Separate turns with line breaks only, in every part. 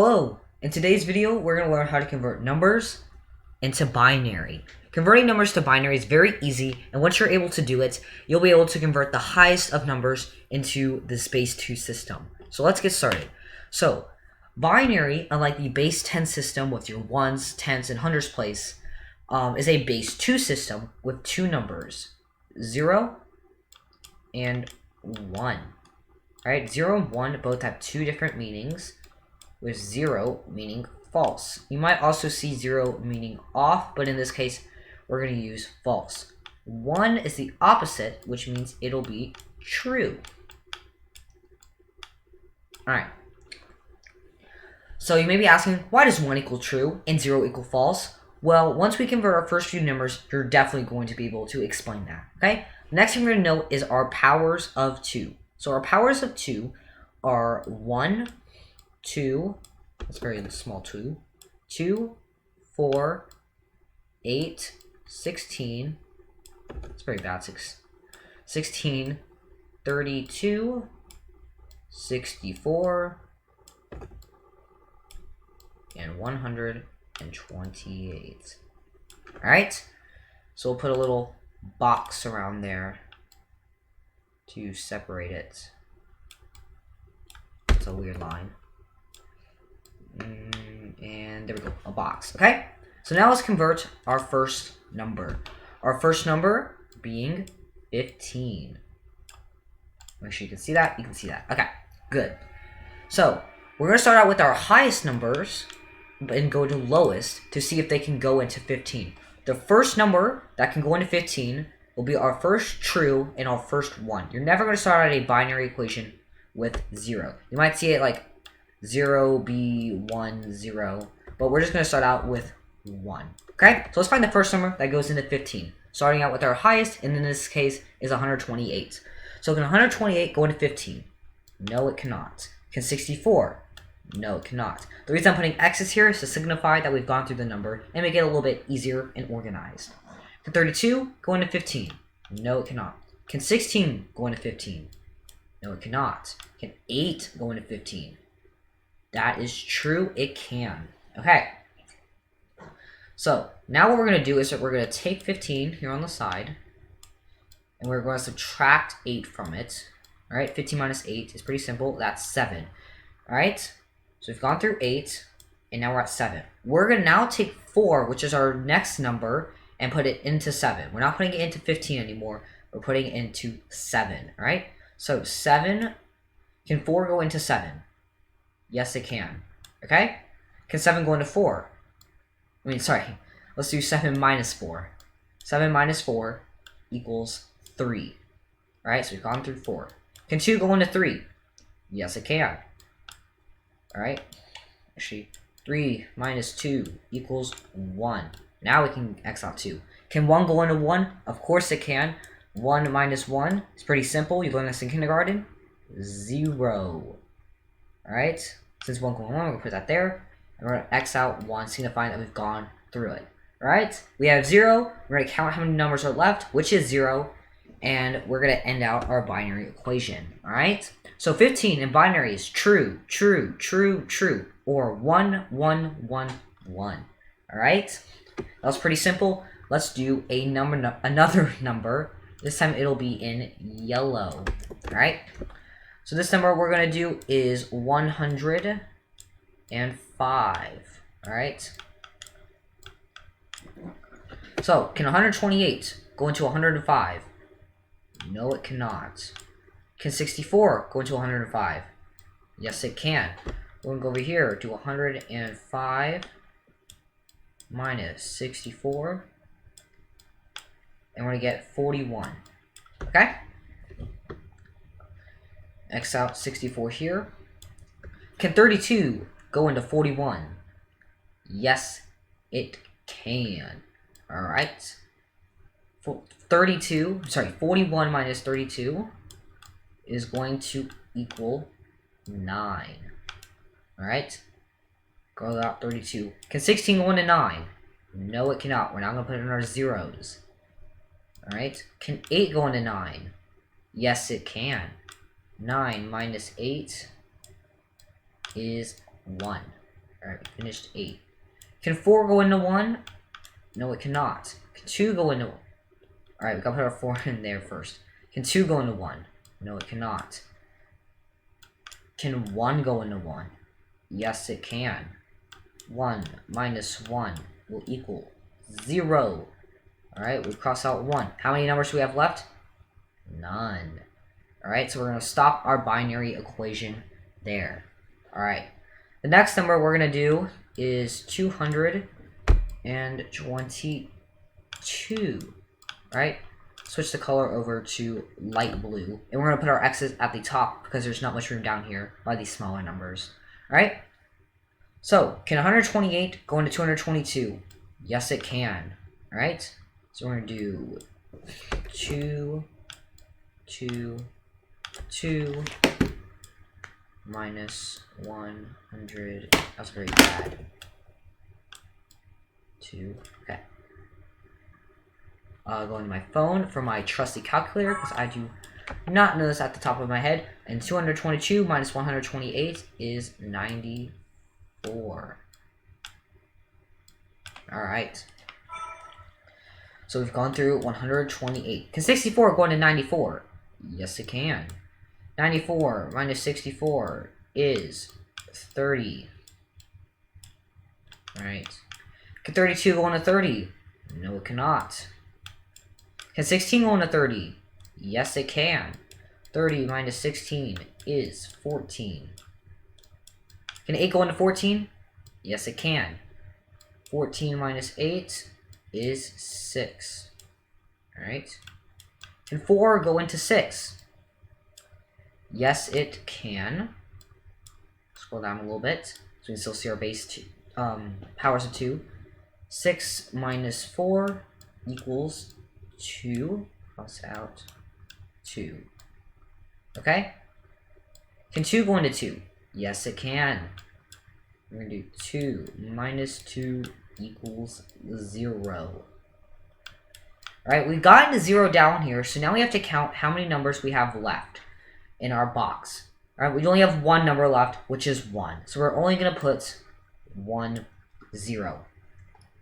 Hello! In today's video, we're going to learn how to convert numbers into binary. Converting numbers to binary is very easy, and once you're able to do it, you'll be able to convert the highest of numbers into the base 2 system. So let's get started. So, binary, unlike the base 10 system with your ones, tens, and hundreds place, is a base 2 system with two numbers, 0 and 1. Alright, 0 and 1 both have two different meanings, with 0 meaning false. You might also see 0 meaning off, but in this case, we're going to use false. 1 is the opposite, which means it'll be true. Alright. So you may be asking, why does 1 equal true and 0 equal false? Well, once we convert our first few numbers, you're definitely going to be able to explain that. Okay? The next thing we're going to know is our powers of 2. So our powers of 2 are 1, 2, that's very small 2, 2, 4, 8, 16, it's very bad, 16, 32, 64, and 128. Alright, so we'll put a little box around there to separate it. It's a weird line. And there we go, a box. Okay, so now let's convert our first number. Our first number being 15. Make sure you can see that. You can see that. Okay, good. So we're going to start out with our highest numbers and go to lowest to see if they can go into 15. The first number that can go into 15 will be our first true and our first 1. You're never going to start out a binary equation with 0. You might see it like 0, B, 1, 0. But we're just going to start out with 1. Okay? So let's find the first number that goes into 15. Starting out with our highest, and in this case, is 128. So can 128 go into 15? No, it cannot. Can 64? No, it cannot. The reason I'm putting X's here is to signify that we've gone through the number and make it a little bit easier and organized. Can 32 go into 15? No, it cannot. Can 16 go into 15? No, it cannot. Can 8 go into 15? That is true, it can. Okay. So, now what we're going to do is that we're going to take 15 here on the side, and we're going to subtract 8 from it. Alright, 15 minus 8 is pretty simple. That's 7. Alright, so we've gone through 8, and now we're at 7. We're going to now take 4, which is our next number, and put it into 7. We're not putting it into 15 anymore. We're putting it into 7. Alright, so 7, can 4 go into 7? Yes, it can. Okay? Can 7 go into 4? Let's do 7 minus 4. 7 minus 4 equals 3. Alright, so we've gone through 4. Can 2 go into 3? Yes, it can. Alright. Actually, 3 minus 2 equals 1. Now we can X out 2. Can 1 go into 1? Of course it can. 1 minus 1 is pretty simple. You learned this in kindergarten. 0. Alright, since 1 going 1, we're going to put that there. And we're going to X out 1, signifying that we've gone through it. Alright, we have 0. We're going to count how many numbers are left, which is 0. And we're going to end out our binary equation. Alright, so 15 in binary is true, true, true, true. Or 1, 1, 1, 1. Alright, that was pretty simple. Let's do another number. This time it'll be in yellow. Alright. So this number we're going to do is 105. Alright. So, can 128 go into 105? No, it cannot. Can 64 go into 105? Yes, it can. We're going to go over here to 105 minus 64. And we're going to get 41. Okay? X out 64 here. Can 32 go into 41? Yes, it can. Alright. 41 minus 32 is going to equal 9. Alright. Go out 32. Can 16 go into 9? No, it cannot. We're not going to put it in our zeros. Alright. Can 8 go into 9? Yes, it can. 9 minus 8 is 1. Alright, we finished 8. Can 4 go into 1? No, it cannot. Can 2 go into 1? Alright, we gotta put our 4 in there first. Can 2 go into 1? No, it cannot. Can 1 go into 1? Yes, it can. 1 minus 1 will equal 0. Alright, we cross out 1. How many numbers do we have left? None. Alright, so we're going to stop our binary equation there. Alright. The next number we're going to do is 222. Right? Switch the color over to light blue. And we're going to put our X's at the top because there's not much room down here by these smaller numbers. Alright? So, can 128 go into 222? Yes, it can. Alright? So we're going to do 2, 2, 2, minus 100. That's very bad. 2. Okay. Go into my phone for my trusty calculator because I do not know this at the top of my head. And 222 minus 128 is 94. Alright. So we've gone through 128. Can 64 go into 94? Yes, it can. 94 minus 64 is 30. Alright. Can 32 go into 30? No, it cannot. Can 16 go into 30? Yes, it can. 30 minus 16 is 14. Can 8 go into 14? Yes, it can. 14 minus 8 is 6. Alright. Can 4 go into 6? Yes, it can. Scroll down a little bit so we can still see our base powers of 2. 6 minus 4 equals 2. Cross out 2. Okay? Can 2 go into 2? Yes, it can. We're going to do 2 minus 2 equals 0. Alright, we've gotten to 0 down here, so now we have to count how many numbers we have left in our box. Alright, we only have one number left, which is 1. So we're only going to put 1, 0.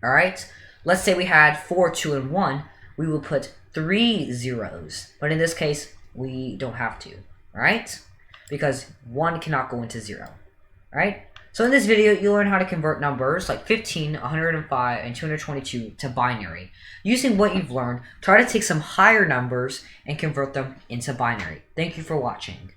Alright, let's say we had 4, 2, and 1. We will put 3 zeros. But in this case, we don't have to. Alright? Because 1 cannot go into 0. Alright? So in this video, you'll learn how to convert numbers like 15, 105, and 222 to binary. Using what you've learned, try to take some higher numbers and convert them into binary. Thank you for watching.